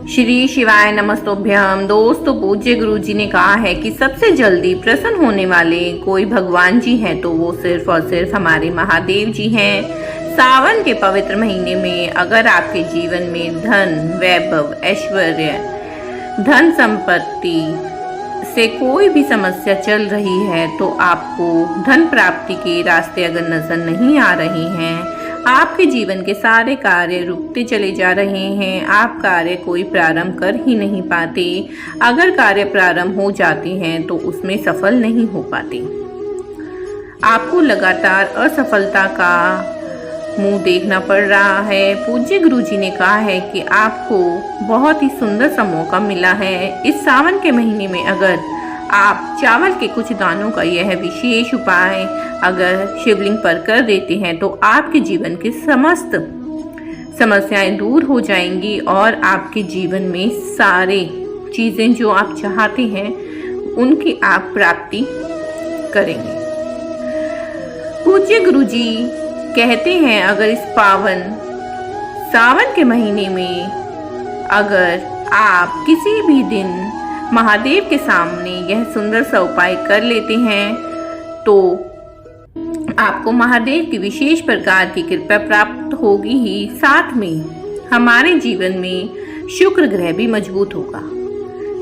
श्री शिवाय नमस्तुभ्यम। दोस्तों, पूज्य गुरु जी ने कहा है कि सबसे जल्दी प्रसन्न होने वाले कोई भगवान जी हैं तो वो सिर्फ और सिर्फ हमारे महादेव जी हैं। सावन के पवित्र महीने में अगर आपके जीवन में धन, वैभव, ऐश्वर्य, धन संपत्ति से कोई भी समस्या चल रही है तो आपको धन प्राप्ति के रास्ते अगर नजर नहीं आ रहे हैं, आपके जीवन के सारे कार्य रुकते चले जा रहे हैं, आप कार्य कोई प्रारंभ कर ही नहीं पाते, अगर कार्य प्रारंभ हो जाते हैं तो उसमें सफल नहीं हो पाते, आपको लगातार असफलता का मुंह देखना पड़ रहा है। पूज्य गुरु जी ने कहा है कि आपको बहुत ही सुंदर सा मौका मिला है। इस सावन के महीने में अगर आप चावल के कुछ दानों का यह विशेष उपाय अगर शिवलिंग पर कर देते हैं तो आपके जीवन के समस्त समस्याएं दूर हो जाएंगी और आपके जीवन में सारे चीज़ें जो आप चाहते हैं उनकी आप प्राप्ति करेंगे। पूज्य गुरु जी कहते हैं अगर इस पावन सावन के महीने में अगर आप किसी भी दिन महादेव के सामने यह सुंदर सा उपाय कर लेते हैं तो आपको महादेव की विशेष प्रकार की कृपा प्राप्त होगी ही, साथ में हमारे जीवन में शुक्र ग्रह भी मजबूत होगा,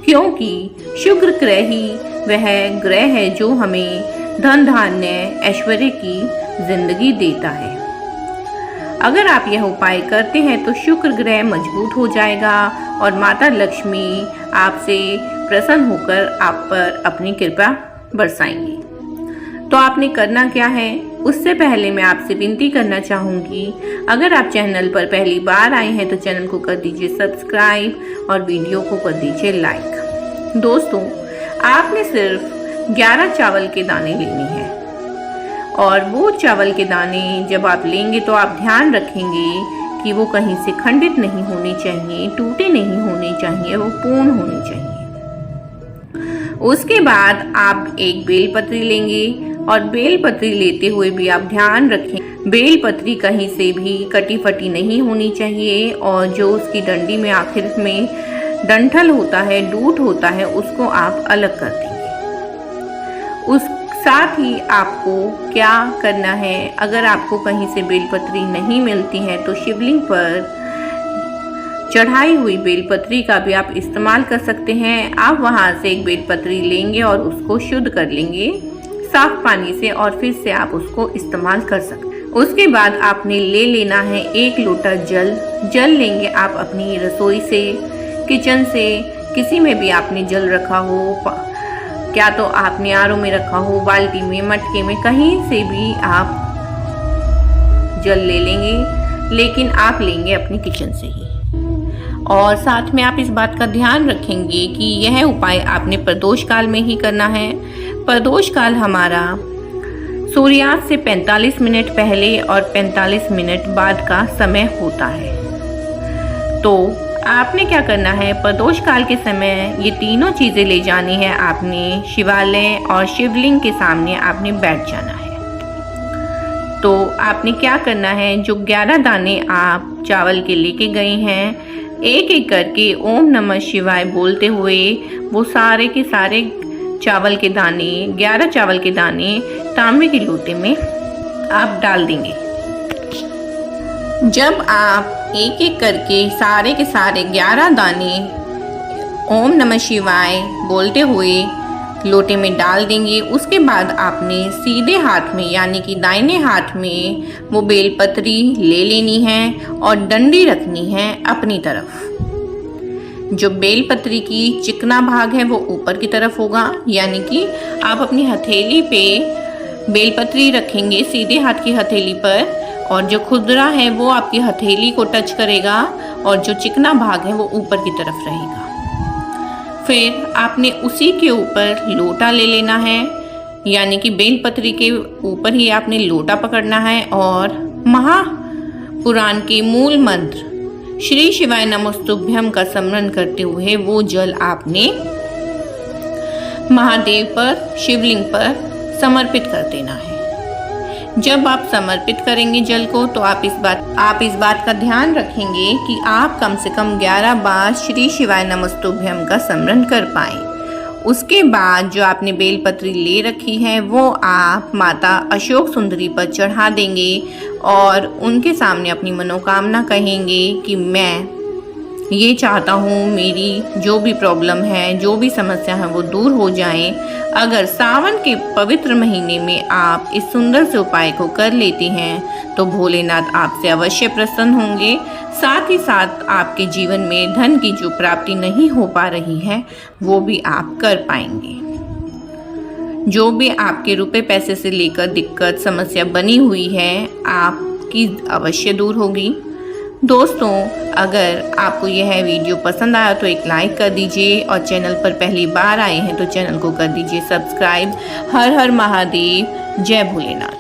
क्योंकि शुक्र ग्रह ही वह ग्रह है जो हमें धन, धान्य, ऐश्वर्य की जिंदगी देता है। अगर आप यह उपाय करते हैं तो शुक्र ग्रह मजबूत हो जाएगा और माता लक्ष्मी आपसे प्रसन्न होकर आप पर अपनी कृपा बरसाएंगी। तो आपने करना क्या है, उससे पहले मैं आपसे विनती करना चाहूँगी, अगर आप चैनल पर पहली बार आए हैं तो चैनल को कर दीजिए सब्सक्राइब और वीडियो को कर दीजिए लाइक। दोस्तों, आपने सिर्फ 11 चावल के दाने लेने हैं और वो चावल के दाने जब आप लेंगे तो आप ध्यान रखेंगे कि वो कहीं से खंडित नहीं होने चाहिए, टूटे नहीं होने चाहिए, वो पूर्ण होने चाहिए। उसके बाद आप एक बेलपत्री लेंगे और बेलपत्री लेते हुए भी आप ध्यान रखें बेलपत्री कहीं से भी कटी फटी नहीं होनी चाहिए और जो उसकी डंडी में आखिर में डंठल होता है, डूट होता है, उसको आप अलग कर देंगे। उस साथ ही आपको क्या करना है, अगर आपको कहीं से बेलपत्री नहीं मिलती है तो शिवलिंग पर चढ़ाई हुई बेलपत्री का भी आप इस्तेमाल कर सकते हैं। आप वहां से एक बेलपत्री लेंगे और उसको शुद्ध कर लेंगे साफ पानी से और फिर से आप उसको इस्तेमाल कर सकते हैं। उसके बाद आपने ले लेना है 1 लोटा जल लेंगे आप अपनी रसोई से, किचन से, किसी में भी आपने जल रखा हो, क्या तो आपने आरओ में रखा हो, बाल्टी में, मटके में, कहीं से भी आप जल ले लेंगे, लेकिन आप लेंगे अपनी किचन से ही। और साथ में आप इस बात का ध्यान रखेंगे कि यह उपाय आपने प्रदोष काल में ही करना है। प्रदोष काल हमारा सूर्यास्त से 45 मिनट पहले और 45 मिनट बाद का समय होता है। तो आपने क्या करना है, प्रदोष काल के समय ये तीनों चीज़ें ले जानी है। आपने शिवालय और शिवलिंग के सामने आपने बैठ जाना है। तो आपने क्या करना है, जो 11 दाने आप चावल के लेके गए हैं, एक एक करके ओम नमः शिवाय बोलते हुए वो सारे के सारे चावल के दाने, 11 चावल के दाने तांबे के लोटे में आप डाल देंगे। जब आप एक एक करके सारे के सारे 11 दाने ओम नमः शिवाय बोलते हुए लोटे में डाल देंगे, उसके बाद आपने सीधे हाथ में यानी कि दाहिने हाथ में वो बेलपत्री ले लेनी है और डंडी रखनी है अपनी तरफ। जो बेलपत्री की चिकना भाग है वो ऊपर की तरफ होगा, यानी कि आप अपनी हथेली पे बेलपत्री रखेंगे सीधे हाथ की हथेली पर, और जो खुरदरा है वो आपकी हथेली को टच करेगा और जो चिकना भाग है वो ऊपर की तरफ रहेगा। फिर आपने उसी के ऊपर लोटा ले लेना है, यानी कि बेलपत्री के ऊपर ही आपने लोटा पकड़ना है और महापुराण के मूल मंत्र श्री शिवाय नमस्तुभ्यम का स्मरण करते हुए वो जल आपने महादेव पर, शिवलिंग पर समर्पित कर देना है। जब आप समर्पित करेंगे जल को तो आप इस बात का ध्यान रखेंगे कि आप कम से कम 11 बार श्री शिवाय नमस्तुभ्यम का स्मरण कर पाएं। उसके बाद जो आपने बेलपत्री ले रखी है वो आप माता अशोक सुंदरी पर चढ़ा देंगे और उनके सामने अपनी मनोकामना कहेंगे कि मैं ये चाहता हूँ मेरी जो भी प्रॉब्लम है, जो भी समस्या है वो दूर हो जाएं। अगर सावन के पवित्र महीने में आप इस सुंदर से उपाय को कर लेती हैं तो भोलेनाथ आपसे अवश्य प्रसन्न होंगे। साथ ही साथ आपके जीवन में धन की जो प्राप्ति नहीं हो पा रही है वो भी आप कर पाएंगे। जो भी आपके रुपए पैसे से लेकर दिक्कत समस्या बनी हुई है आपकी अवश्य दूर होगी। दोस्तों, अगर आपको यह वीडियो पसंद आया तो एक लाइक कर दीजिए और चैनल पर पहली बार आए हैं तो चैनल को कर दीजिए सब्सक्राइब। हर हर महादेव, जय भोलेनाथ।